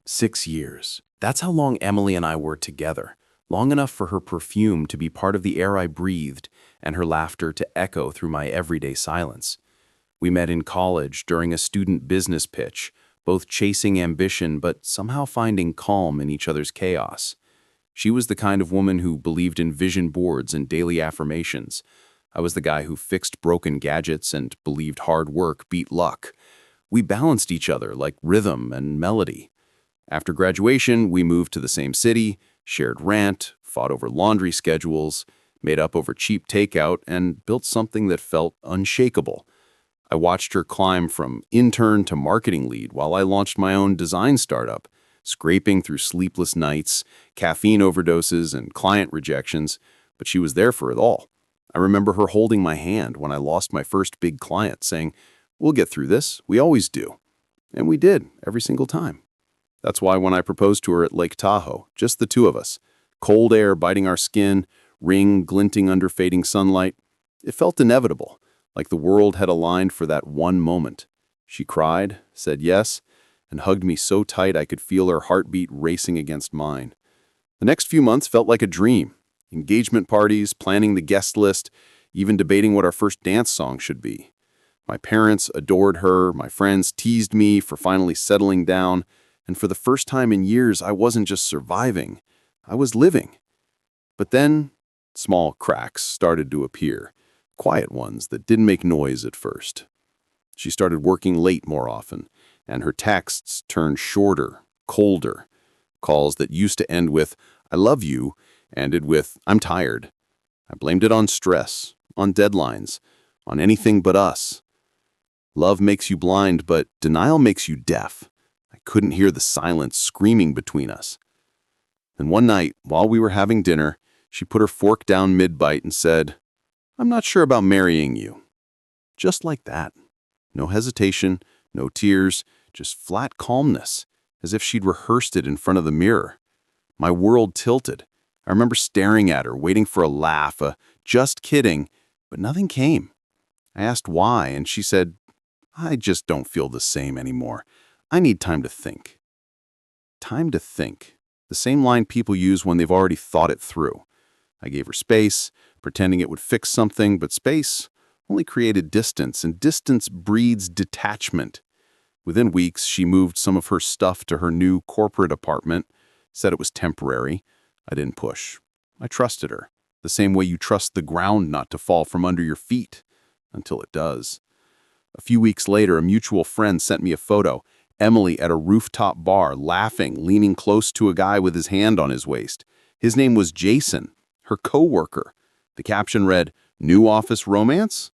6 years. That's how long Emily and I were together. Long enough for her perfume to be part of the air I breathed and her laughter to echo through my everyday silence. We met in college during a student business pitch, both chasing ambition but somehow finding calm in each other's chaos. She was the kind of woman who believed in vision boards and daily affirmations. I was the guy who fixed broken gadgets and believed hard work beat luck. We balanced each other like rhythm and melody. After graduation, we moved to the same city, shared rent, fought over laundry schedules, made up over cheap takeout, and built something that felt unshakable. I watched her climb from intern to marketing lead while I launched my own design startup, scraping through sleepless nights, caffeine overdoses, and client rejections, but she was there for it all. I remember her holding my hand when I lost my first big client, saying, "We'll get through this, we always do." And we did, every single time. That's why when I proposed to her at Lake Tahoe, just the two of us, cold air biting our skin, ring glinting under fading sunlight, it felt inevitable, like the world had aligned for that one moment. She cried, said yes, and hugged me so tight I could feel her heartbeat racing against mine. The next few months felt like a dream. Engagement parties, planning the guest list, even debating what our first dance song should be. My parents adored her, my friends teased me for finally settling down, and for the first time in years, I wasn't just surviving, I was living. But then, small cracks started to appear, quiet ones that didn't make noise at first. She started working late more often, and her texts turned shorter, colder. Calls that used to end with, "I love you," ended with, "I'm tired." I blamed it on stress, on deadlines, on anything but us. Love makes you blind, but denial makes you deaf. I couldn't hear the silence screaming between us. Then one night, while we were having dinner, she put her fork down mid-bite and said, "I'm not sure about marrying you." Just like that. No hesitation, no tears, just flat calmness, as if she'd rehearsed it in front of the mirror. My world tilted. I remember staring at her, waiting for a laugh, a "just kidding," but nothing came. I asked why, and she said, "I just don't feel the same anymore. I need time to think." Time to think. The same line people use when they've already thought it through. I gave her space, pretending it would fix something, but space only created distance, and distance breeds detachment. Within weeks, she moved some of her stuff to her new corporate apartment, said it was temporary. I didn't push. I trusted her, the same way you trust the ground not to fall from under your feet, until it does. A few weeks later, a mutual friend sent me a photo. Emily at a rooftop bar, laughing, leaning close to a guy with his hand on his waist. His name was Jason, her co-worker. The caption read, "New office romance?"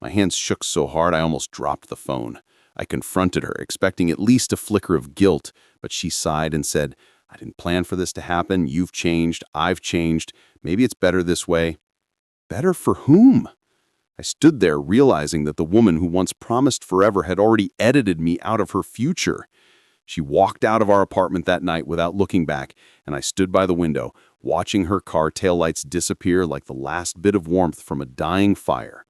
My hands shook so hard I almost dropped the phone. I confronted her, expecting at least a flicker of guilt, but she sighed and said, "I didn't plan for this to happen. You've changed. I've changed. Maybe it's better this way." Better for whom? I stood there realizing that the woman who once promised forever had already edited me out of her future. She walked out of our apartment that night without looking back, and I stood by the window, watching her car taillights disappear like the last bit of warmth from a dying fire.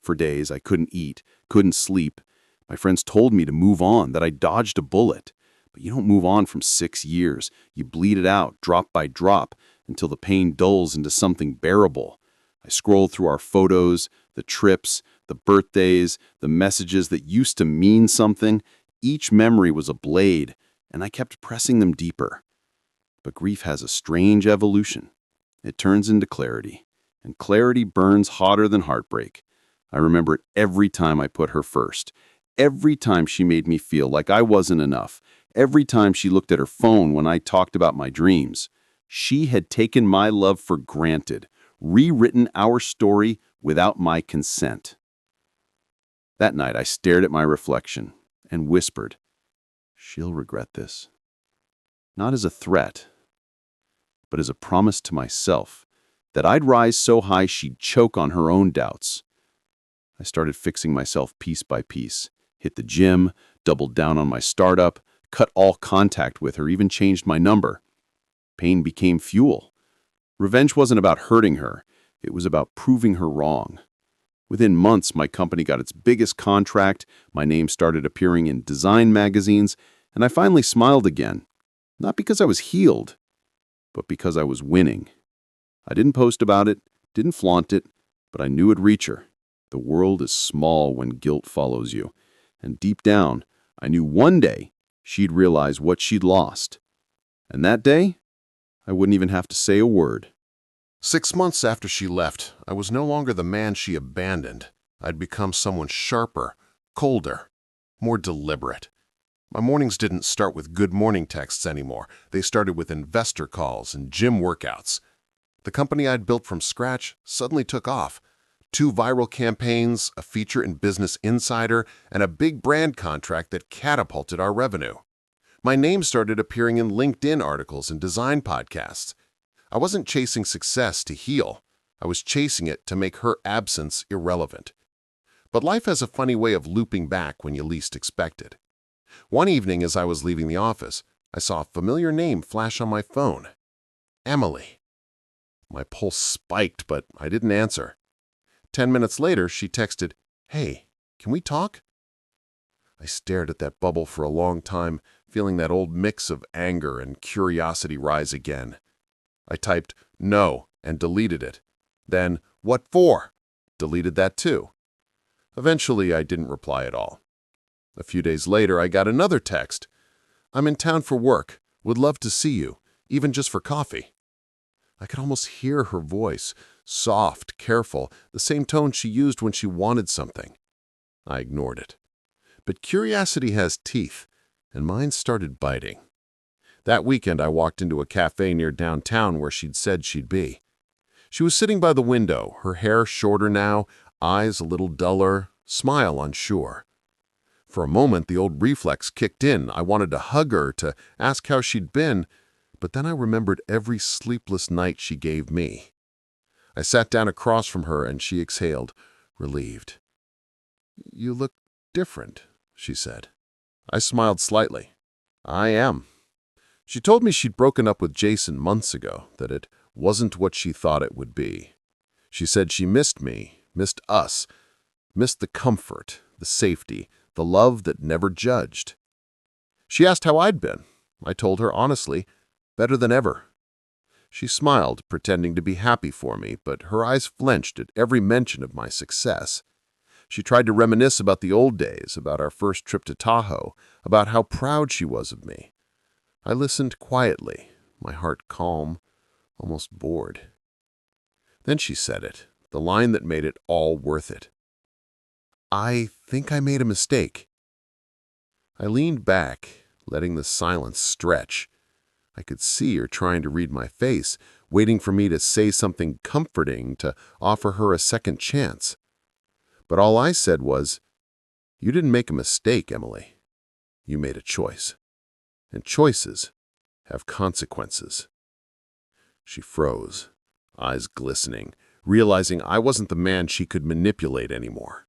For days, I couldn't eat, couldn't sleep. My friends told me to move on, that I dodged a bullet. But you don't move on from 6 years. You bleed it out, drop by drop, until the pain dulls into something bearable. I scrolled through our photos, the trips, the birthdays, the messages that used to mean something. Each memory was a blade, and I kept pressing them deeper. But grief has a strange evolution. It turns into clarity, and clarity burns hotter than heartbreak. I remember it every time I put her first. Every time she made me feel like I wasn't enough. Every time she looked at her phone when I talked about my dreams. She had taken my love for granted, rewritten our story without my consent. That night, I stared at my reflection and whispered, "She'll regret this." Not as a threat, but as a promise to myself that I'd rise so high she'd choke on her own doubts. I started fixing myself piece by piece, hit the gym, doubled down on my startup, cut all contact with her, even changed my number. Pain became fuel. Revenge wasn't about hurting her. It was about proving her wrong. Within months, my company got its biggest contract, my name started appearing in design magazines, and I finally smiled again, Not because I was healed, but because I was winning. I didn't post about it, didn't flaunt it, but I knew it'd reach her. The world is small when guilt follows you, and deep down, I knew one day she'd realize what she'd lost. And that day, I wouldn't even have to say a word. 6 months after she left, I was no longer the man she abandoned. I'd become someone sharper, colder, more deliberate. My mornings didn't start with good morning texts anymore. They started with investor calls and gym workouts. The company I'd built from scratch suddenly took off. 2 viral campaigns, a feature in Business Insider, and a big brand contract that catapulted our revenue. My name started appearing in LinkedIn articles and design podcasts. I wasn't chasing success to heal. I was chasing it to make her absence irrelevant. But life has a funny way of looping back when you least expect it. One evening as I was leaving the office, I saw a familiar name flash on my phone. Emily. My pulse spiked, but I didn't answer. 10 minutes later, she texted, "Hey, can we talk?" I stared at that bubble for a long time, feeling that old mix of anger and curiosity rise again. I typed "no" and deleted it. Then, "What for?" Deleted that too. Eventually, I didn't reply at all. A few days later, I got another text. "I'm in town for work. Would love to see you, even just for coffee." I could almost hear her voice, soft, careful, the same tone she used when she wanted something. I ignored it. But curiosity has teeth, and mine started biting. That weekend, I walked into a cafe near downtown where she'd said she'd be. She was sitting by the window, her hair shorter now, eyes a little duller, smile unsure. For a moment, the old reflex kicked in. I wanted to hug her, to ask how she'd been, but then I remembered every sleepless night she gave me. I sat down across from her and she exhaled, relieved. "You look different," she said. I smiled slightly. "I am." She told me she'd broken up with Jason months ago, that it wasn't what she thought it would be. She said she missed me, missed us, missed the comfort, the safety, the love that never judged. She asked how I'd been. I told her honestly, better than ever. She smiled, pretending to be happy for me, but her eyes flinched at every mention of my success. She tried to reminisce about the old days, about our first trip to Tahoe, about how proud she was of me. I listened quietly, my heart calm, almost bored. Then she said it, the line that made it all worth it. "I think I made a mistake." I leaned back, letting the silence stretch. I could see her trying to read my face, waiting for me to say something comforting, to offer her a second chance. But all I said was, "You didn't make a mistake, Emily. You made a choice. And choices have consequences." She froze, eyes glistening, realizing I wasn't the man she could manipulate anymore.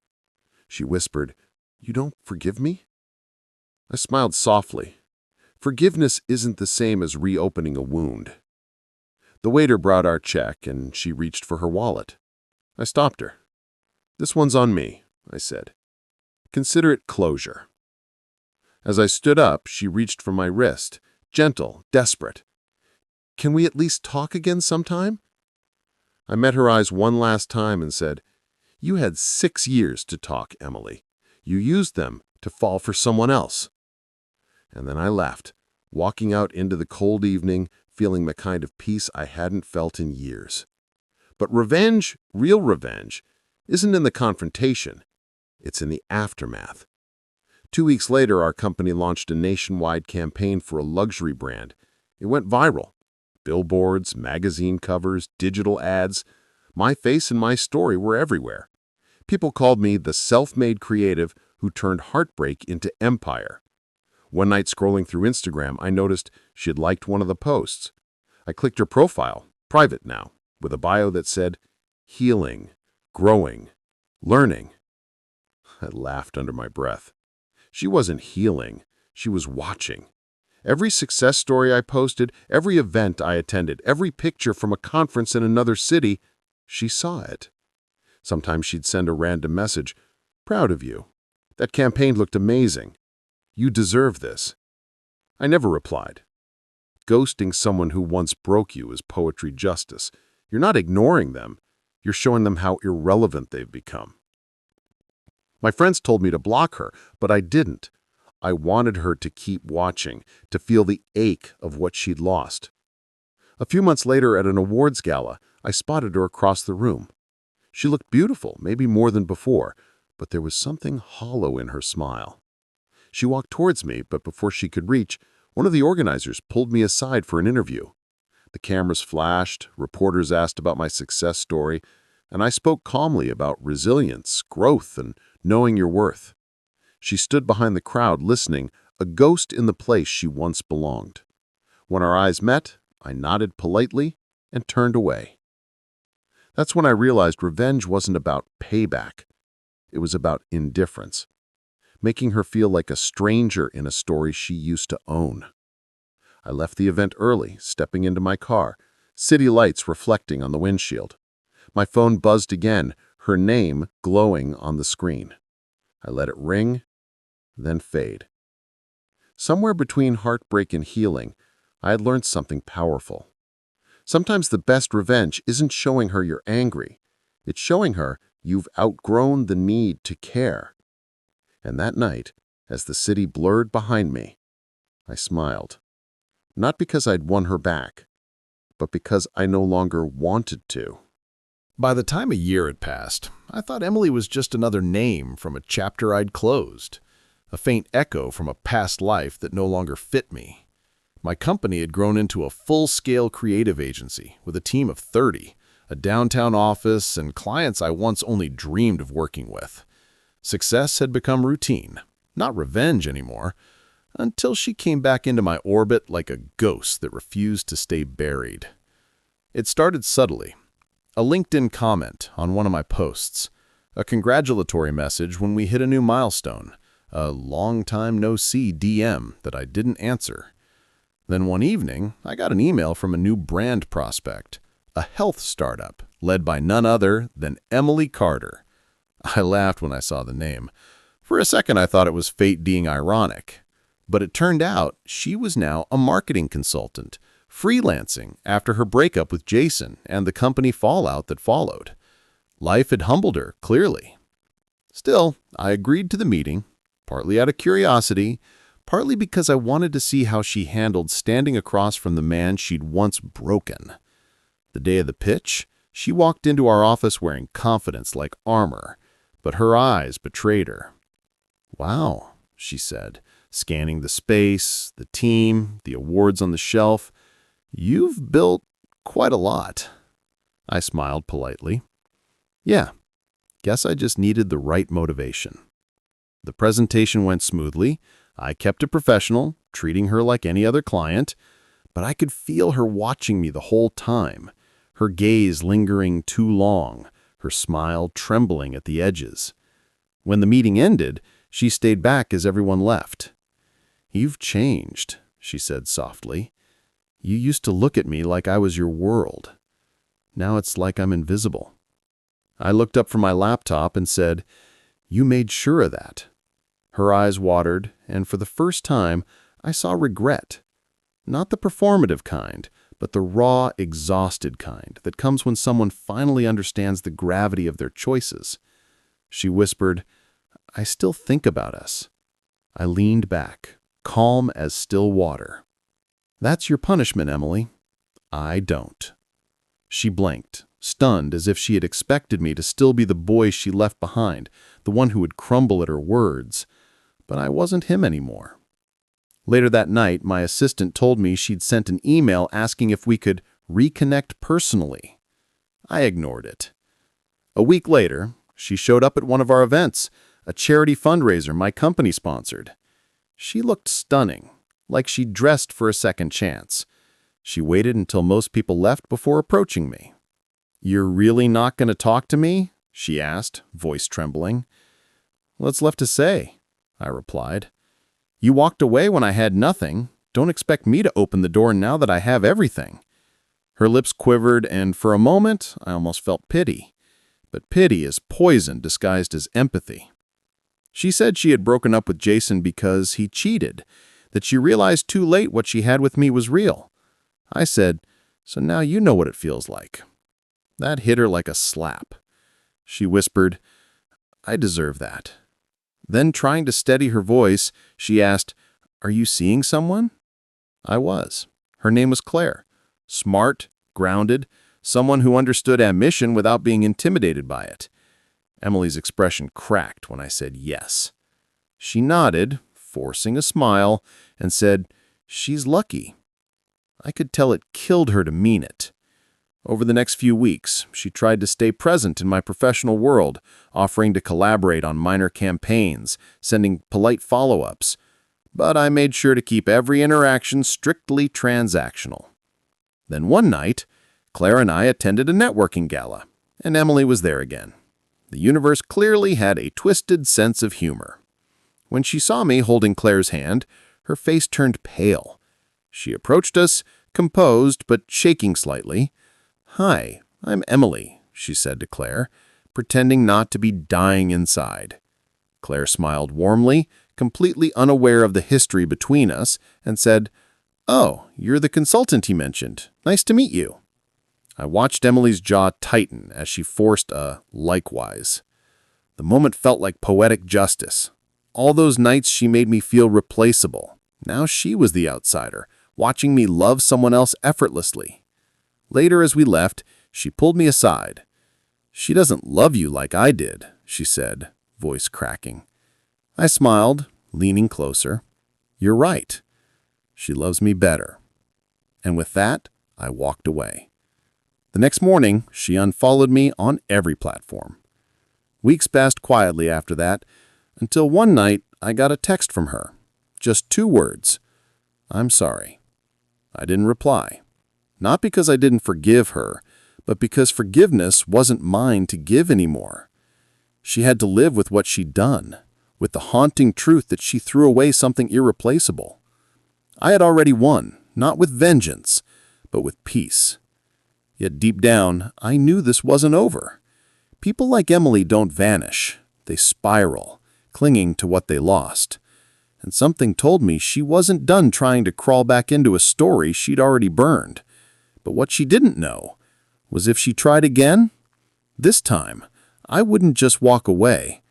She whispered, "You don't forgive me?" I smiled softly. Forgiveness isn't the same as reopening a wound. The waiter brought our check, and she reached for her wallet. I stopped her. "This one's on me," I said. "Consider it closure." As I stood up, she reached for my wrist, gentle, desperate. "Can we at least talk again sometime?" I met her eyes one last time and said, "You had 6 years to talk, Emily. You used them to fall for someone else." And then I left, walking out into the cold evening, feeling the kind of peace I hadn't felt in years. But revenge, real revenge, isn't in the confrontation. It's in the aftermath. 2 weeks later, our company launched a nationwide campaign for a luxury brand. It went viral. Billboards, magazine covers, digital ads. My face and my story were everywhere. People called me the self-made creative who turned heartbreak into empire. One night scrolling through Instagram, I noticed she had liked one of the posts. I clicked her profile, private now, with a bio that said, "Healing, growing, learning." I laughed under my breath. She wasn't healing, she was watching. Every success story I posted, every event I attended, every picture from a conference in another city, she saw it. Sometimes she'd send a random message, "Proud of you. That campaign looked amazing. You deserve this." I never replied. ghosting someone who once broke you is poetry justice. You're not ignoring them. You're showing them how irrelevant they've become. My friends told me to block her, but I didn't. I wanted her to keep watching, to feel the ache of what she'd lost. A few months later at an awards gala, I spotted her across the room. She looked beautiful, maybe more than before, but there was something hollow in her smile. She walked towards me, but before she could reach, one of the organizers pulled me aside for an interview. The cameras flashed, reporters asked about my success story, and I spoke calmly about resilience, growth, and knowing your worth. She stood behind the crowd listening, a ghost in the place she once belonged. When our eyes met, I nodded politely and turned away. That's when I realized revenge wasn't about payback. It was about indifference, making her feel like a stranger in a story she used to own. I left the event early, stepping into my car, city lights reflecting on the windshield. My phone buzzed again, her name glowing on the screen. I let it ring, then fade. Somewhere between heartbreak and healing, I had learned something powerful. Sometimes the best revenge isn't showing her you're angry. It's showing her you've outgrown the need to care. And that night, as the city blurred behind me, I smiled. Not because I'd won her back, but because I no longer wanted to. By the time a year had passed, I thought Emily was just another name from a chapter I'd closed, a faint echo from a past life that no longer fit me. My company had grown into a full-scale creative agency with a team of 30, a downtown office, and clients I once only dreamed of working with. Success had become routine, not revenge anymore, until she came back into my orbit like a ghost that refused to stay buried. It started subtly. A LinkedIn comment on one of my posts, a congratulatory message when we hit a new milestone, a long time no see DM that I didn't answer. Then one evening, I got an email from a new brand prospect, a health startup led by none other than Emily Carter. I laughed when I saw the name. For a second, I thought it was fate being ironic. But it turned out she was now a marketing consultant, freelancing after her breakup with Jason and the company fallout that followed. Life had humbled her, clearly. Still, I agreed to the meeting, partly out of curiosity, partly because I wanted to see how she handled standing across from the man she'd once broken. The day of the pitch, she walked into our office wearing confidence like armor, but her eyes betrayed her. "Wow," she said, scanning the space, the team, the awards on the shelf. "You've built quite a lot." I smiled politely. "Yeah, guess I just needed the right motivation." The presentation went smoothly. I kept it professional, treating her like any other client, but I could feel her watching me the whole time, her gaze lingering too long, her smile trembling at the edges. When the meeting ended, she stayed back as everyone left. "You've changed," she said softly. "You used to look at me like I was your world. Now it's like I'm invisible." I looked up from my laptop and said, "You made sure of that." Her eyes watered, and for the first time, I saw regret. Not the performative kind, but the raw, exhausted kind that comes when someone finally understands the gravity of their choices. She whispered, "I still think about us." I leaned back, calm as still water. "That's your punishment, Emily." "I don't." She blinked, stunned as if she had expected me to still be the boy she left behind, the one who would crumble at her words. But I wasn't him anymore. Later that night, my assistant told me she'd sent an email asking if we could reconnect personally. I ignored it. A week later, she showed up at one of our events, a charity fundraiser my company sponsored. She looked stunning, like she'd dressed for a second chance. She waited until most people left before approaching me. "You're really not going to talk to me?" she asked, voice trembling. "What's left to say?" I replied. "You walked away when I had nothing. Don't expect me to open the door now that I have everything." Her lips quivered, and for a moment, I almost felt pity. But pity is poison disguised as empathy. She said she had broken up with Jason because he cheated, that she realized too late what she had with me was real, I said, "So now you know what it feels like." That hit her like a slap. She whispered, "I deserve that." Then, trying to steady her voice, she asked, "Are you seeing someone?" I was. Her name was Claire. Smart, grounded, someone who understood ambition without being intimidated by it. Emily's expression cracked when I said yes. She nodded, forcing a smile, and said, "She's lucky." I could tell it killed her to mean it. Over the next few weeks, she tried to stay present in my professional world, offering to collaborate on minor campaigns, sending polite follow-ups. But I made sure to keep every interaction strictly transactional. Then one night, Claire and I attended a networking gala, and Emily was there again. The universe clearly had a twisted sense of humor. When she saw me holding Claire's hand, her face turned pale. She approached us, composed but shaking slightly. "Hi, I'm Emily," she said to Claire, pretending not to be dying inside. Claire smiled warmly, completely unaware of the history between us, and said, "Oh, you're the consultant he mentioned. Nice to meet you." I watched Emily's jaw tighten as she forced a likewise. The moment felt like poetic justice. All those nights she made me feel replaceable. Now she was the outsider, watching me love someone else effortlessly. Later, as we left, she pulled me aside. "She doesn't love you like I did," she said, voice cracking. I smiled, leaning closer. "You're right. She loves me better." And with that, I walked away. The next morning, she unfollowed me on every platform. Weeks passed quietly after that, until one night I got a text from her. Just 2 words. "I'm sorry." I didn't reply. Not because I didn't forgive her, but because forgiveness wasn't mine to give anymore. She had to live with what she'd done, with the haunting truth that she threw away something irreplaceable. I had already won, not with vengeance, but with peace. Yet deep down, I knew this wasn't over. People like Emily don't vanish. They spiral, clinging to what they lost. And something told me she wasn't done trying to crawl back into a story she'd already burned. But what she didn't know was if she tried again, this time, I wouldn't just walk away.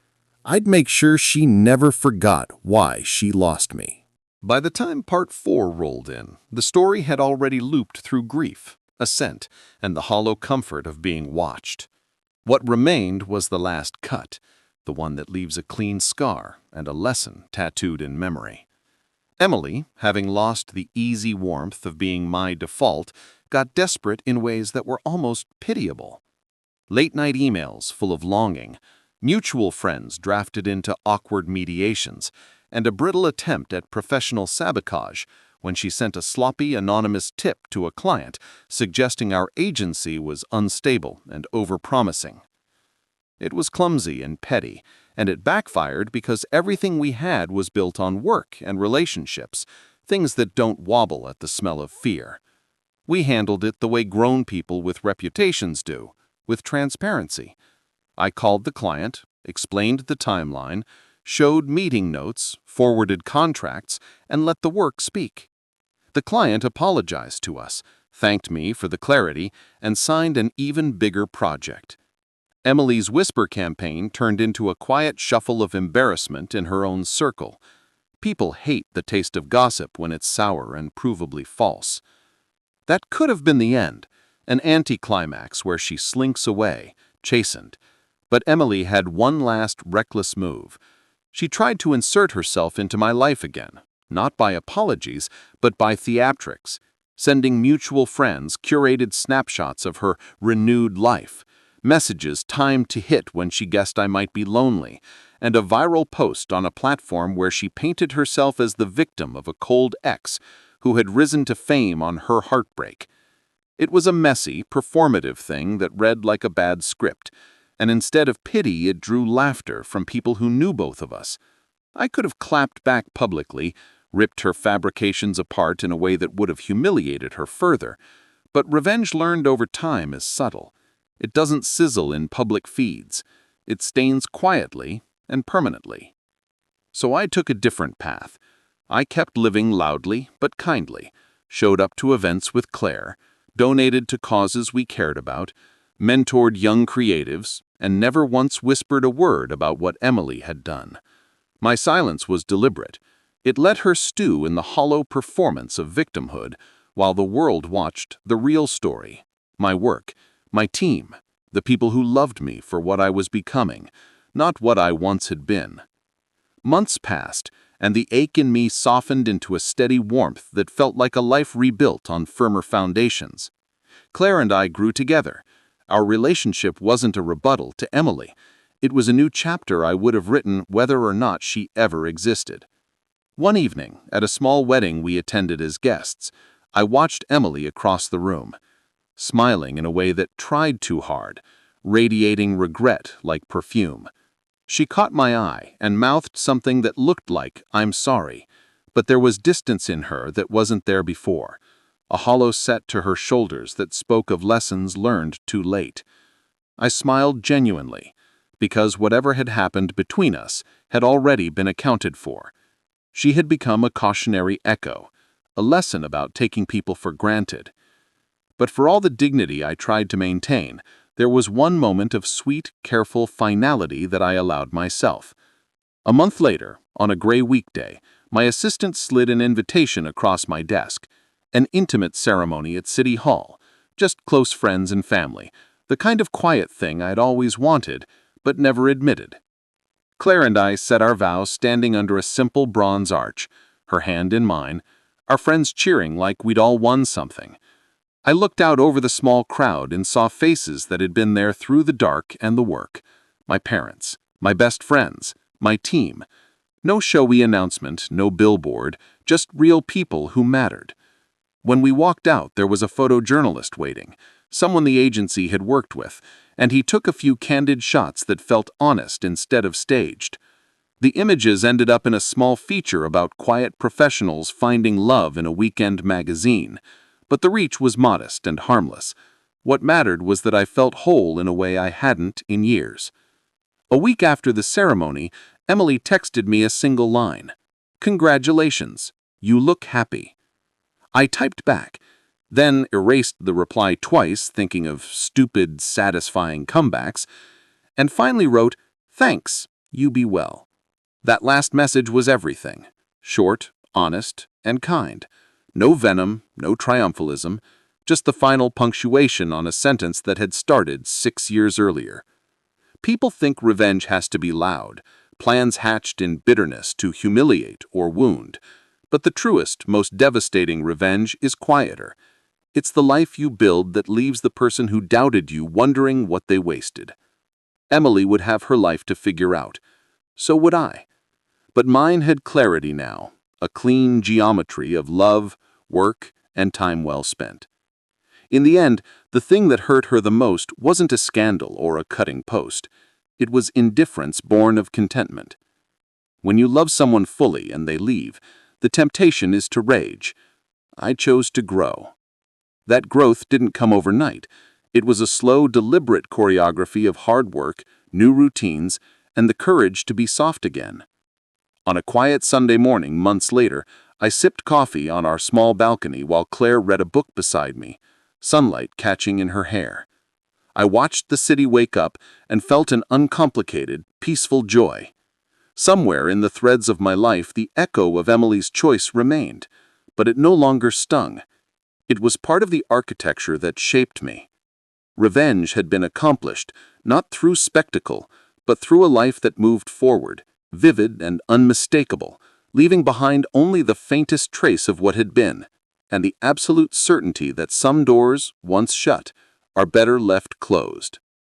I'd make sure she never forgot why she lost me. By the time Part 4 rolled in, the story had already looped through grief, ascent, and the hollow comfort of being watched. What remained was the last cut, the one that leaves a clean scar and a lesson tattooed in memory. Emily, having lost the easy warmth of being my default, got desperate in ways that were almost pitiable. Late-night emails full of longing, mutual friends drafted into awkward mediations, and a brittle attempt at professional sabotage when she sent a sloppy, anonymous tip to a client suggesting our agency was unstable and overpromising. It was clumsy and petty, and it backfired because everything we had was built on work and relationships, things that don't wobble at the smell of fear. We handled it the way grown people with reputations do, with transparency. I called the client, explained the timeline, showed meeting notes, forwarded contracts, and let the work speak. The client apologized to us, thanked me for the clarity, and signed an even bigger project. Emily's whisper campaign turned into a quiet shuffle of embarrassment in her own circle. People hate the taste of gossip when it's sour and provably false. That could have been the end, an anticlimax where she slinks away, chastened. But Emily had one last reckless move. She tried to insert herself into my life again, not by apologies, but by theatrics, sending mutual friends curated snapshots of her renewed life, messages timed to hit when she guessed I might be lonely, and a viral post on a platform where she painted herself as the victim of a cold ex who had risen to fame on her heartbreak. It was a messy, performative thing that read like a bad script, and instead of pity, it drew laughter from people who knew both of us. I could have clapped back publicly, ripped her fabrications apart in a way that would have humiliated her further, but revenge learned over time is subtle. It doesn't sizzle in public feeds. It stains quietly and permanently. So I took a different path. I kept living loudly but kindly, showed up to events with Claire, donated to causes we cared about, mentored young creatives, and never once whispered a word about what Emily had done. My silence was deliberate. It let her stew in the hollow performance of victimhood while the world watched the real story, my work, my team, the people who loved me for what I was becoming, not what I once had been. Months passed, and the ache in me softened into a steady warmth that felt like a life rebuilt on firmer foundations. Claire and I grew together. Our relationship wasn't a rebuttal to Emily. It was a new chapter I would have written whether or not she ever existed. One evening, at a small wedding we attended as guests, I watched Emily across the room, smiling in a way that tried too hard, radiating regret like perfume. She caught my eye and mouthed something that looked like, "I'm sorry," but there was distance in her that wasn't there before, a hollow set to her shoulders that spoke of lessons learned too late. I smiled genuinely, because whatever had happened between us had already been accounted for. She had become a cautionary echo, a lesson about taking people for granted. But for all the dignity I tried to maintain, there was one moment of sweet, careful finality that I allowed myself. A month later, on a gray weekday, my assistant slid an invitation across my desk. An intimate ceremony at City Hall, just close friends and family, the kind of quiet thing I'd always wanted, but never admitted. Claire and I said our vows standing under a simple bronze arch, her hand in mine, our friends cheering like we'd all won something. I looked out over the small crowd and saw faces that had been there through the dark and the work. My parents, my best friends, my team. No showy announcement, no billboard, just real people who mattered. When we walked out, there was a photojournalist waiting, someone the agency had worked with, and he took a few candid shots that felt honest instead of staged. The images ended up in a small feature about quiet professionals finding love in a weekend magazine, but the reach was modest and harmless. What mattered was that I felt whole in a way I hadn't in years. A week after the ceremony, Emily texted me a single line. "Congratulations, you look happy." I typed back, then erased the reply twice, thinking of stupid, satisfying comebacks, and finally wrote, "Thanks, you be well." That last message was everything. Short, honest, and kind. No venom, no triumphalism, just the final punctuation on a sentence that had started 6 years earlier. People think revenge has to be loud, plans hatched in bitterness to humiliate or wound. But the truest, most devastating revenge is quieter. It's the life you build that leaves the person who doubted you wondering what they wasted. Emily would have her life to figure out. So would I. But mine had clarity now, a clean geometry of love, work, and time well spent. In the end, the thing that hurt her the most wasn't a scandal or a cutting post. It was indifference born of contentment. When you love someone fully and they leave, the temptation is to rage. I chose to grow. That growth didn't come overnight. It was a slow, deliberate choreography of hard work, new routines, and the courage to be soft again. On a quiet Sunday morning, months later, I sipped coffee on our small balcony while Claire read a book beside me, sunlight catching in her hair. I watched the city wake up and felt an uncomplicated, peaceful joy. Somewhere in the threads of my life, the echo of Emily's choice remained, but it no longer stung. It was part of the architecture that shaped me. Revenge had been accomplished, not through spectacle, but through a life that moved forward, vivid and unmistakable, leaving behind only the faintest trace of what had been, and the absolute certainty that some doors, once shut, are better left closed.